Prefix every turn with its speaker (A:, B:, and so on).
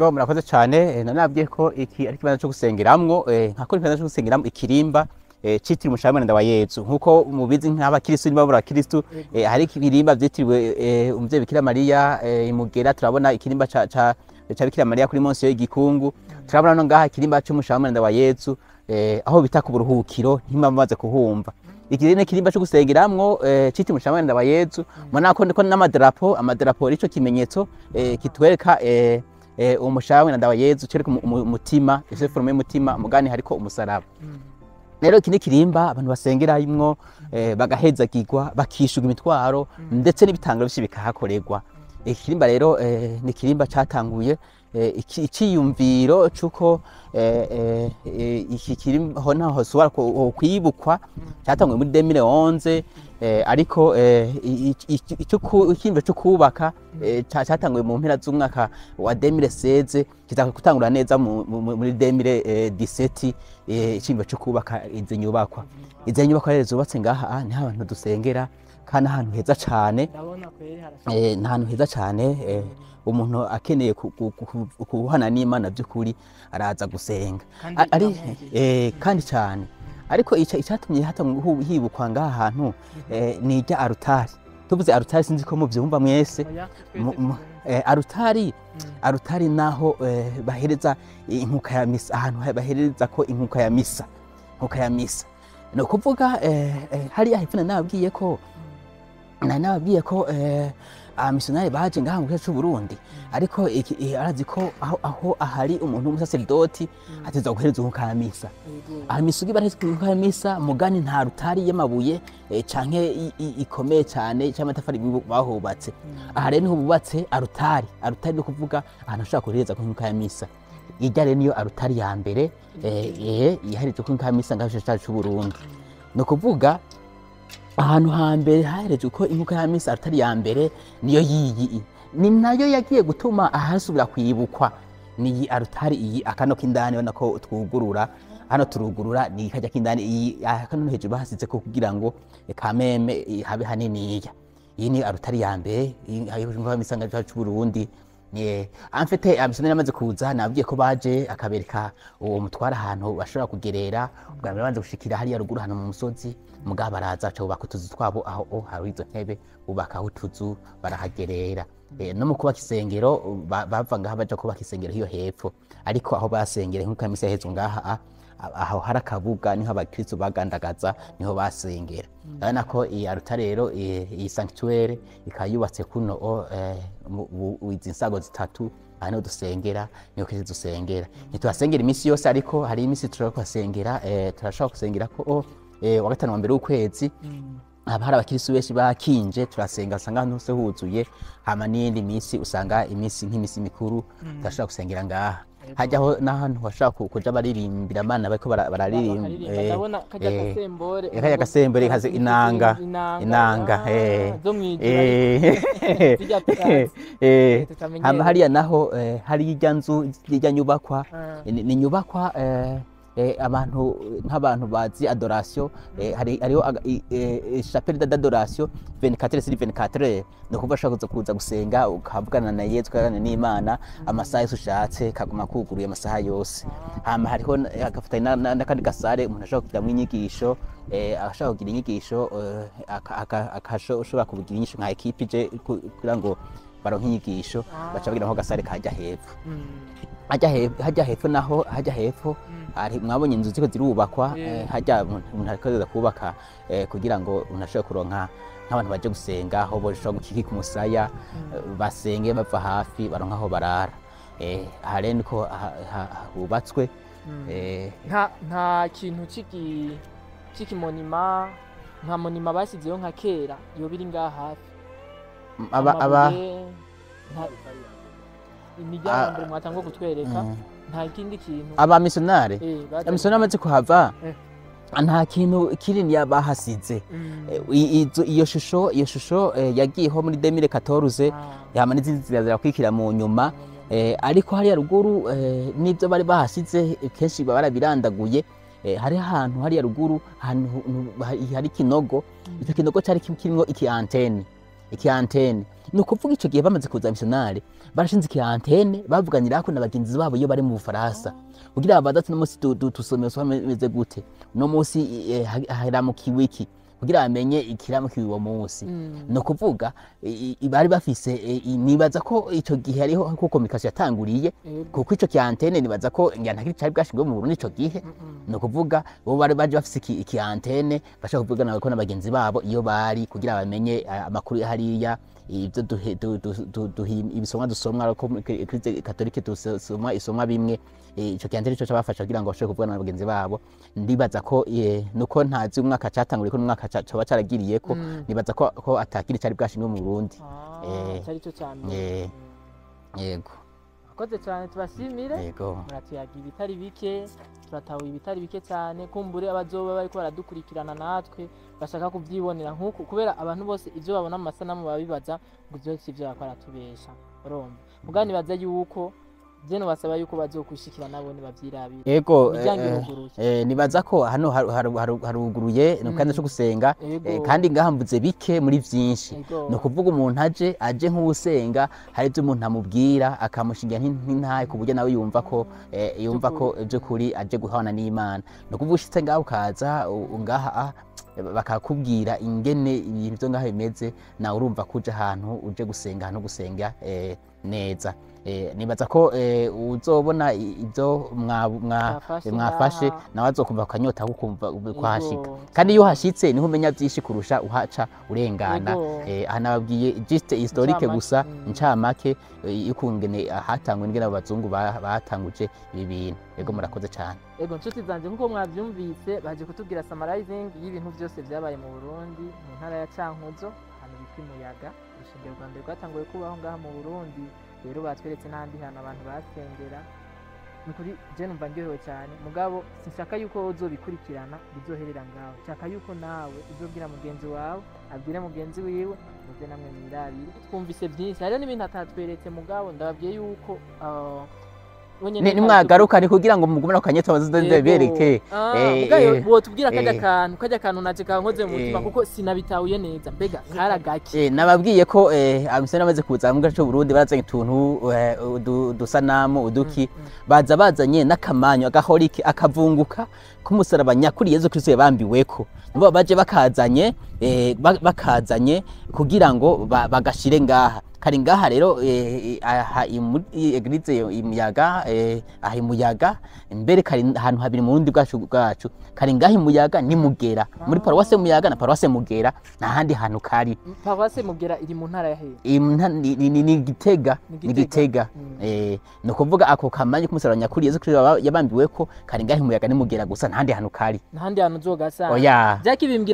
A: Ego murakoze cyane nanabwiye ko iki ari kibanza cyo gusengeramwo nkako kibanza cyo gusengeramwo ikirimba citiriwe umushamananda wa Yezu nkuko mubizi nk'abakristo n'ibabura Kristo hari ikirimba vyitiriwe umuvyeyi Bikira Mariya imugera turabona ikirimba ca Bikira Mariya kuri Monsi y'igikungu turabona no ngaha ikirimba cy'umushamananda wa Yezu aho bita ku buruhukiro ntimamaze kuhumva iki ne kirimba cyo gusengeramwo citiriwe umushamananda wa Yezu mona ko ndiko amadarapo rico kimenyetso kitwereka umushamananda wa Yezu cereka umutima ese forume y'umutima mugani hariko umusaraba rero iki ni kirimba abantu basengeramwo bagahezagirwa bakishuga imitwaro ndetse n'ibitangaro byinshi bikahakorerwa ikirimba rero ni kirimba catanguye iciyumviro cuko iki kirimba ho naho soba kwibukwa catanguye muri 2011 ariko ikirimba cyo kubaka catanguye mu mpera z'umwaka wa 2016 kitaka gutangura neza muri 2017 ikirimba cyo kubaka izi nyubakwa rero zubatse ngaha ni abantu dusengera kandi ahantu heza cyane n'ahantu heza cyane umuntu akeneye kuhana n'Imana by'ukuri araza gusenga ari kandi cyane ariko icyatumye hibukwa ngaha hantu ni ijya arutari tuvuze arutari sinzi ko muvyumva mwese arutari naho bahereza inkuka ya misa ahantu bahereza ko inkuka ya misa no kuvuga hari ahifuna nababwiye ko abamisiyonari baje ngaha mu gihugu cy'u Burundi ariko arazi ko aho ahari umuntu w'umusaseridoti ateza guhereza inkuka ya misa abamisugi baraheze inkuka ya misa mugani nta rutari y'amabuye canke ikomeye cyane cy'amatafari bahubatse aha rero niho bubatse arutari no kuvuga ahantu ashaka guhereza inkuka ya misa ijya rero niyo arutari ya mbere yahereje inkuka ya misa ngaho cy'u Burundi no kuvuga ahantu hambere hahereje uko inkuka ya misa arutari ya mbere niyo yiyi ni nayo yagiye gutuma ahasubira kwibukwa ni arutari iyi akano kindani ubona ko twugurura hano turugurura ni kajya kindani iyi akano hejuru bahasize ko kugira ngo kameme habe hanini iyi ni arutari ya mbere inkuka ya misa ngaho cy'u Burundi amfite abisonera amaze kuza nabwiye ko baje akabereka uwo mutwara ahantu bashobora kugerera ubwa mbere banze gushikira hariya ruguru hano mu musozi mugabo baraza cyo bubaka utuzu twabo aho hari izo ntebe bubaka utuzu barahagerera no mu kubaka isengero bava ngaha baje kubaka isengero hiyo hepfo ariko aho basengera nkuko kamisa hezo ngaha aho harakabuga niho abakristo bagandagaza niho basengera urabona ko iyi arutare rero iyi sanctuaire ikayubatse kuno izi nsago zitatu hano dusengera niho kije dusengera ntitwasengera iminsi yose ariko hari iminsi turashobora kusengera turashobora kusengera ko wa gatanu wa mbere w'ukwezi haba hari abakristo benshi bakinje turasenga usanga hose huzuye hama n'indi minsi usanga iminsi nk'imisi mikuru turashobora kusengera ngaha hajyaho n'ahantu bashaka kuja baririmbira Imana bariko bararirimba
B: ndabona
A: kajya gasembore kaze inanga
B: zo mwijira
A: hama hariya naho hari ijya nzu ijya nyubakwa ni nyubakwa abantu nk'abantu bazi adoration hariho chapelle d'adoration 24 sur 24 no kuva shaka kuza gusenga ukavugana na Yesu kandi n'Imana amasaha yose ushatse kaguma kuguruye amasaha yose hama hariho agafatanya n'akandi gasare umuntu ashaka kugira mu inyigisho ashaka kugira inyigisho akashobora kugira inyigisho nka equipe je kugira ngo baronke inyigisho baca bagira aho gasare kajya hepfo hajya hepfo naho hajya hepfo ari mwabonye inzu ziko zirubakwa hajya umuntu ariko kubaka kugira ngo unashobore kuronka nk'abantu baje gusenga aho boshobora gukiki ku musaya basenge bava hafi baronka aho barara aha rero niko hubatswe
B: nta kintu cy'ikimonima nka monima basizeyo nka kera yo biri ngaha hafi imijyana mbere mwatangwa kutwereka nta kindi kintu
A: abamisiyonari amaze kuhava nta kintu kinini yabahasize iyo shusho yagiyeho muri 2014 yama n'izindi zirakwikira mu nyuma ariko hariya ruguru nibyo bari bahasize kenshi barabirandaguye hari ahantu hariya ruguru hari kinogo icyo kinogo cyari kirimo iki antenne iki antene ni ukuvuga ico gihe bamaze kuza missionnaire barashinze iki antene bavuganirako na bagenzi babo iyo bari mu Bufaransa kugira badati no musi tusomeswa meze gute no musi haramukiwe iki kugira bamenye ikiramukiwe uwo munsi no kuvuga bari bafise nibaza ko ico gihe ariho ko communication yatanguriye kuko ico ki antene nibaza ko nyantakiri cari bwashingwe mu Burundi ico gihe no kuvuga bo bari baje bafise iki antene bashaka kuvugana ko n'abagenzi babo iyo bari kugira bamenye amakuru hariya ibyo ibisomwa dusomwa ko Eglise Katolike dusomwa isomwa bimwe ico cyanteri cyo cyabafasha kugira ngo bashobore kuvugana n'abagenzi babo ndibaza ko nuko ntazi umwaka catanguriye ko umwaka cyo cyaragiriye ko nibaza ko atakiri cyari bwashingwe mu Burundi
B: cyari cyo cyane
A: yego
B: akoze cyane tubashimire
A: yego
B: muratuyagira ibitari bike turatahuye ibitari bike cyane kumbure abazoba bariko baradukurikirana natwe bashaka kuvyibonera nkuko kubera abantu bose ivyo babona mu masanamu babibaza ngo ivyo sivyo yakora tubesha urumva mugani baza yuko Jeno basaba yuko bazokwishikira nabo nibavyirabira.
A: Ego nibaza ko hano haruguruye no kandi cyo gusenga kandi ngahambuze bike muri vyinshi. No kuvuga umuntu aje nk'usenga hari byo umuntu amubwira akamushingira ntintaye kuburyo nawe yumva ko byo kuri aje guhana n'Imana. No kuvuga ushitse ngaho kaza ngaha bakakubwira ingene ibintu byo ngaho bimeze na urumva kuja ahantu uje gusenga hano gusenga neza. Nibaza ko uzobona ibyo mwafashe nawe azokumva akanyota kukumva kwashika kandi iyo hashitse niho umenya byinshi kurusha uhaca urengana ahanababwiye juste historique gusa incamake ikungene hatangwe ngene abazungu batanguje ibi bintu yego murakoze cyane
B: yego nshuti zanje nkuko mwavyumvise baje kutubwira summarizing y'ibintu byose byabaye mu Burundi mu ntara ya Cankuzo hano bitwa Muyaga urusengero rwa mbere rwatanguye kubaho ngaha mu Burundi rero batweretse n'andi hantu abantu basengera nukuri je numva ndyohewe cyane mugabo sinshaka yuko uzobikurikirana bizoherera ngaho nshaka yuko nawe uzobwira mugenzi wawe abwire mugenzi wiwe muze namwe mwirabire twumvise byinshi hari n'ibintu atatweretse mugabo ndababwiye yuko
A: ni mwagaruka ni kugira ngo mugumana akanyeta bazibereke
B: mugayo bo tubwira kajya kantu naje kankoze mu mutima kuko sinabitahuye neza mbega karagaki
A: nababwiye ko abisana bamaze kuza mu gace Burundi barazanye tuntu dusanamu uduki bazanye n'akamanyo agahorike akavunguka kumusaraba nyakuri Yesu Kristo yabambiweko nibo baje bakazanye kugira ngo bagashire ngaha kari ngaha rero Eglise Muyaga Muyaga mbere kari ahantu habiri mu Burundi bwacu kari ngaha Muyaga ni Mugera muri paroisse Muyaga na paroisse Mugera n'ahandi hantu kari
B: paroisse Mugera iri mu ntara ya he
A: ni Gitega no kuvuga ako kamanye kumusaraba nyakuri Yesu Kristo yabambiweko kari ngaha Muyaga ni Mugera gusa n'ahandi hantu kari
B: n'ahandi hantu zogasanga
A: oya
B: byaki